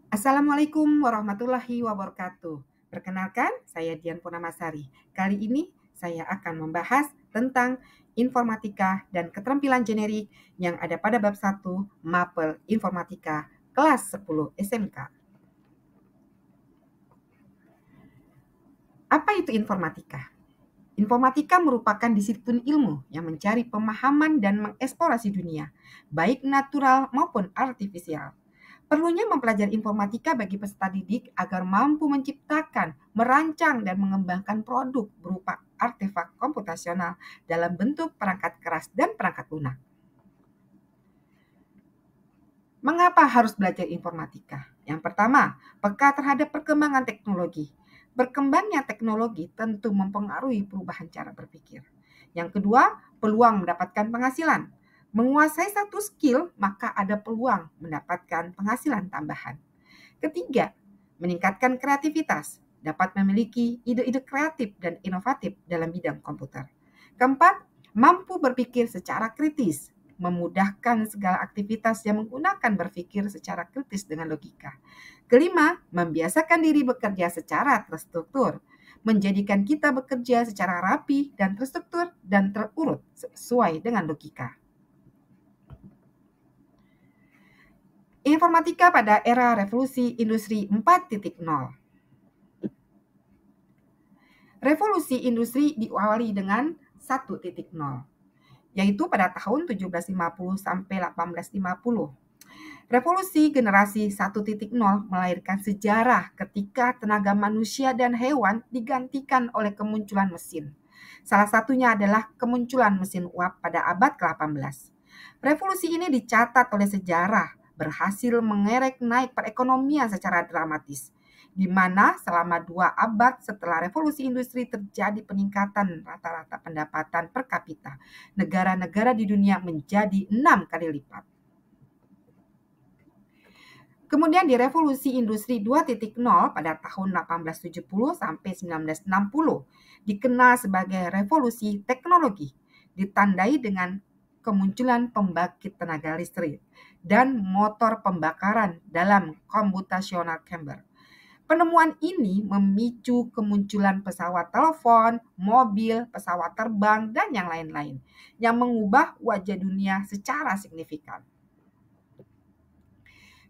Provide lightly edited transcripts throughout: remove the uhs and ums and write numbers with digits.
Assalamualaikum warahmatullahi wabarakatuh. Perkenalkan, saya Dian Purnamasari. Kali ini saya akan membahas tentang informatika dan keterampilan generik yang ada pada bab 1 Mapel Informatika kelas 10 SMK. Apa itu informatika? Informatika merupakan disiplin ilmu yang mencari pemahaman dan mengeksplorasi dunia, baik natural maupun artifisial. Perlunya mempelajari informatika bagi peserta didik agar mampu menciptakan, merancang, dan mengembangkan produk berupa artefak komputasional dalam bentuk perangkat keras dan perangkat lunak. Mengapa harus belajar informatika? Yang pertama, peka terhadap perkembangan teknologi. Berkembangnya teknologi tentu mempengaruhi perubahan cara berpikir. Yang kedua, peluang mendapatkan penghasilan. Menguasai satu skill, maka ada peluang mendapatkan penghasilan tambahan. Ketiga, meningkatkan kreativitas. Dapat memiliki ide-ide kreatif dan inovatif dalam bidang komputer. Keempat, mampu berpikir secara kritis, memudahkan segala aktivitas yang menggunakan berpikir secara kritis dengan logika. Kelima, membiasakan diri bekerja secara terstruktur, menjadikan kita bekerja secara rapi dan terstruktur dan terurut sesuai dengan logika. Informatika pada era revolusi industri 4.0. Revolusi industri diawali dengan 1.0, yaitu pada tahun 1750 sampai 1850. Revolusi generasi 1.0 melahirkan sejarah ketika tenaga manusia dan hewan digantikan oleh kemunculan mesin. Salah satunya adalah kemunculan mesin uap pada abad ke-18. Revolusi ini dicatat oleh sejarah berhasil mengerek naik perekonomian secara dramatis, di mana selama 2 abad setelah revolusi industri terjadi peningkatan rata-rata pendapatan per kapita negara-negara di dunia menjadi 6 kali lipat. Kemudian di revolusi industri 2.0 pada tahun 1870 sampai 1960 dikenal sebagai revolusi teknologi, ditandai dengan kemunculan pembangkit tenaga listrik dan motor pembakaran dalam computational chamber. Penemuan ini memicu kemunculan pesawat telepon, mobil, pesawat terbang, dan yang lain-lain yang mengubah wajah dunia secara signifikan.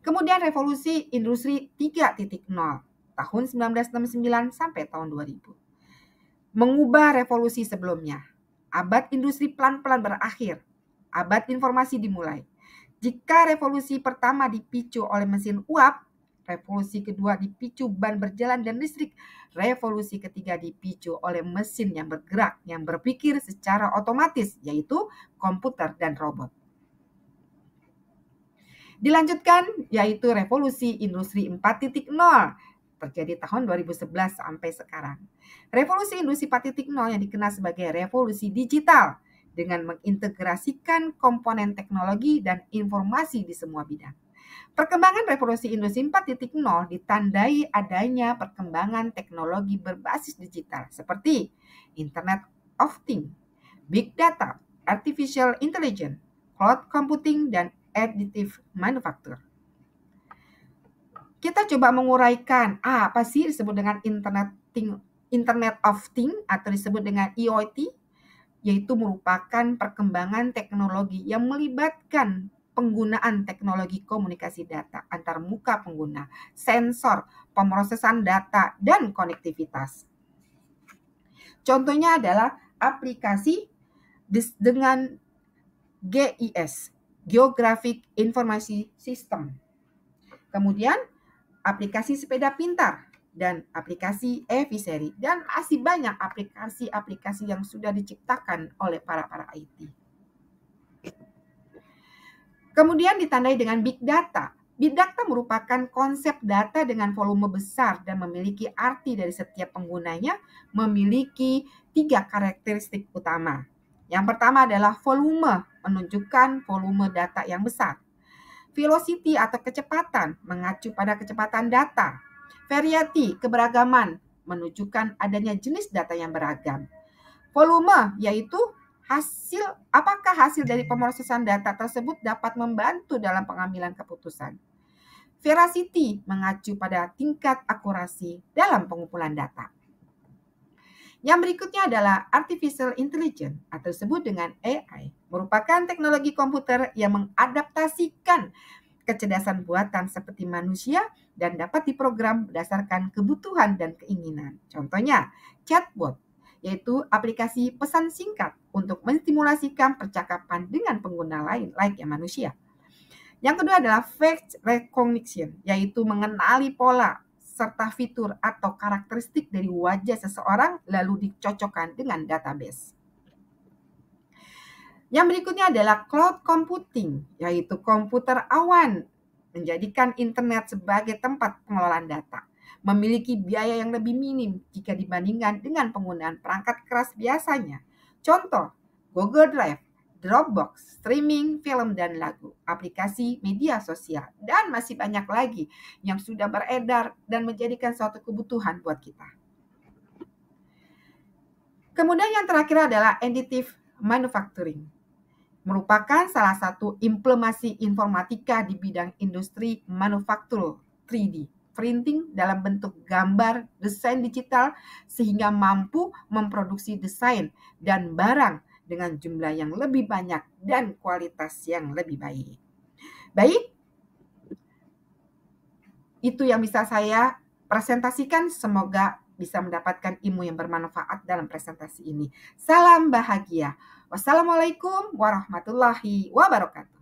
Kemudian revolusi industri 3.0 tahun 1969 sampai tahun 2000. Mengubah revolusi sebelumnya. Abad industri pelan-pelan berakhir. Abad informasi dimulai. Jika revolusi pertama dipicu oleh mesin uap, revolusi kedua dipicu ban berjalan dan listrik, revolusi ketiga dipicu oleh mesin yang bergerak, yang berpikir secara otomatis, yaitu komputer dan robot. Dilanjutkan yaitu revolusi industri 4.0 terjadi tahun 2011 sampai sekarang. Revolusi industri 4.0 yang dikenal sebagai revolusi digital dengan mengintegrasikan komponen teknologi dan informasi di semua bidang. Perkembangan revolusi industri 4.0 ditandai adanya perkembangan teknologi berbasis digital seperti Internet of Things, Big Data, Artificial Intelligence, Cloud Computing, dan Additive Manufacture. Kita coba menguraikan apa sih disebut dengan Internet of Things atau disebut dengan IoT, yaitu merupakan perkembangan teknologi yang melibatkan penggunaan teknologi komunikasi data antar muka pengguna, sensor, pemrosesan data, dan konektivitas. Contohnya adalah aplikasi dengan GIS, Geographic Information System. Kemudian aplikasi sepeda pintar dan aplikasi e-fishery dan masih banyak aplikasi-aplikasi yang sudah diciptakan oleh para IT. Kemudian ditandai dengan big data. Big data merupakan konsep data dengan volume besar dan memiliki arti dari setiap penggunanya, memiliki 3 karakteristik utama. Yang pertama adalah volume, menunjukkan volume data yang besar. Velocity atau kecepatan, mengacu pada kecepatan data. Variety, keberagaman, menunjukkan adanya jenis data yang beragam. Volume, yaitu apakah hasil dari pemrosesan data tersebut dapat membantu dalam pengambilan keputusan. Veracity mengacu pada tingkat akurasi dalam pengumpulan data. Yang berikutnya adalah Artificial Intelligence atau disebut dengan AI, merupakan teknologi komputer yang mengadaptasikan kecerdasan buatan seperti manusia dan dapat diprogram berdasarkan kebutuhan dan keinginan. Contohnya, chatbot, yaitu aplikasi pesan singkat untuk menstimulasikan percakapan dengan pengguna lain layaknya manusia. Yang kedua adalah face recognition, yaitu mengenali pola serta fitur atau karakteristik dari wajah seseorang lalu dicocokkan dengan database. Yang berikutnya adalah cloud computing, yaitu komputer awan, menjadikan internet sebagai tempat pengelolaan data. Memiliki biaya yang lebih minim jika dibandingkan dengan penggunaan perangkat keras biasanya. Contoh, Google Drive, Dropbox, streaming film dan lagu, aplikasi media sosial, dan masih banyak lagi yang sudah beredar dan menjadikan suatu kebutuhan buat kita. Kemudian yang terakhir adalah additive manufacturing, merupakan salah satu implementasi informatika di bidang industri manufaktur 3D, printing dalam bentuk gambar, desain digital, sehingga mampu memproduksi desain dan barang dengan jumlah yang lebih banyak dan kualitas yang lebih baik. Baik, itu yang bisa saya presentasikan. Semoga bisa mendapatkan ilmu yang bermanfaat dalam presentasi ini. Salam bahagia. Wassalamualaikum warahmatullahi wabarakatuh.